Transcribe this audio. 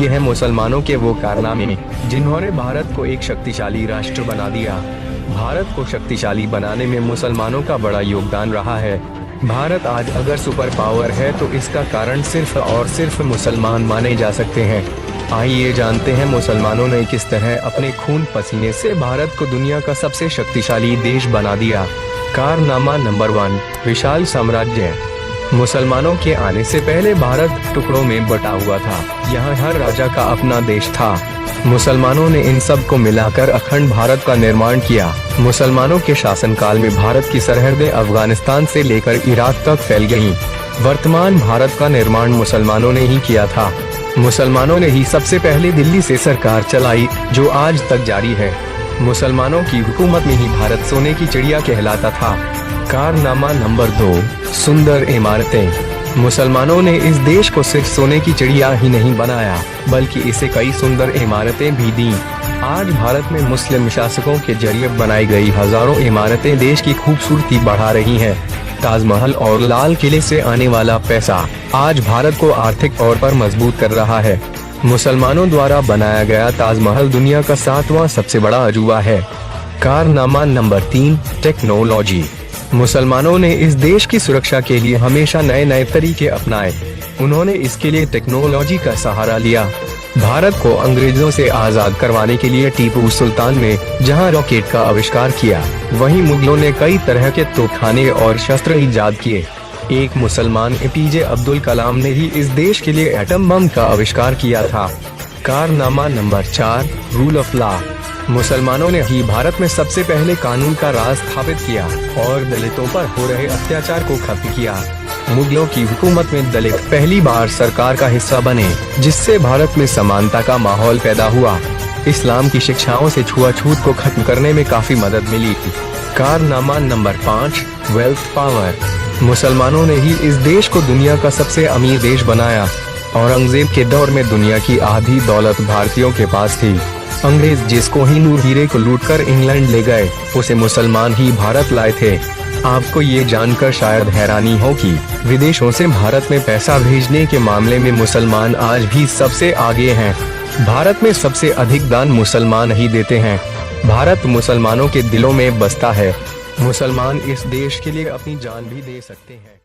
ये है मुसलमानों के वो कारनामे जिन्होंने भारत को एक शक्तिशाली राष्ट्र बना दिया। भारत को शक्तिशाली बनाने में मुसलमानों का बड़ा योगदान रहा है। भारत आज अगर सुपर पावर है तो इसका कारण सिर्फ और सिर्फ मुसलमान माने जा सकते हैं। आइए जानते हैं मुसलमानों ने किस तरह अपने खून पसीने से भारत को दुनिया का सबसे शक्तिशाली देश बना दिया। कारनामा नंबर 1, विशाल साम्राज्य। मुसलमानों के आने से पहले भारत टुकड़ों में बटा हुआ था। यहाँ हर राजा का अपना देश था। मुसलमानों ने इन सब को मिलाकर अखंड भारत का निर्माण किया। मुसलमानों के शासनकाल में भारत की सरहदें अफगानिस्तान से लेकर इराक तक फैल गईं। वर्तमान भारत का निर्माण मुसलमानों ने ही किया था। मुसलमानों ने ही सबसे पहले दिल्ली से सरकार चलाई, जो आज तक जारी है। मुसलमानों की हुकूमत में ही भारत सोने की चिड़िया कहलाता था। कारनामा नंबर 2, सुंदर इमारतें। मुसलमानों ने इस देश को सिर्फ सोने की चिड़िया ही नहीं बनाया, बल्कि इसे कई सुंदर इमारतें भी दी। आज भारत में मुस्लिम शासकों के जरिए बनाई गई हजारों इमारतें देश की खूबसूरती बढ़ा रही हैं। ताजमहल और लाल किले से आने वाला पैसा आज भारत को आर्थिक तौर पर मजबूत कर रहा है। मुसलमानों द्वारा बनाया गया ताजमहल दुनिया का 7वां सबसे बड़ा अजूबा है। कारनामा नंबर 3, टेक्नोलॉजी। मुसलमानों ने इस देश की सुरक्षा के लिए हमेशा नए नए तरीके अपनाए। उन्होंने इसके लिए टेक्नोलॉजी का सहारा लिया। भारत को अंग्रेजों से आजाद करवाने के लिए टीपू सुल्तान ने जहां रॉकेट का आविष्कार किया, वहीं मुगलों ने कई तरह के तोपखाने और शस्त्र ईजाद किए। एक मुसलमान एपीजे अब्दुल कलाम ने ही इस देश के लिए एटम बम का आविष्कार किया था। कारनामा नंबर 4, रूल ऑफ लॉ। मुसलमानों ने ही भारत में सबसे पहले कानून का राज स्थापित किया और दलितों पर हो रहे अत्याचार को खत्म किया। मुगलों की हुकूमत में दलित पहली बार सरकार का हिस्सा बने, जिससे भारत में समानता का माहौल पैदा हुआ। इस्लाम की शिक्षाओं से छुआछूत को खत्म करने में काफी मदद मिली। कारनामा नंबर 5, वेल्थ पावर। मुसलमानों ने ही इस देश को दुनिया का सबसे अमीर देश बनाया। औरंगजेब के दौर में दुनिया की आधी दौलत भारतीयों के पास थी। अंग्रेज जिस कोहिनूर हीरे को लूटकर इंग्लैंड ले गए, उसे मुसलमान ही भारत लाए थे। आपको ये जानकर शायद हैरानी हो कि विदेशों से भारत में पैसा भेजने के मामले में मुसलमान आज भी सबसे आगे हैं। भारत में सबसे अधिक दान मुसलमान ही देते हैं। भारत मुसलमानों के दिलों में बसता है। मुसलमान इस देश के लिए अपनी जान भी दे सकते हैं।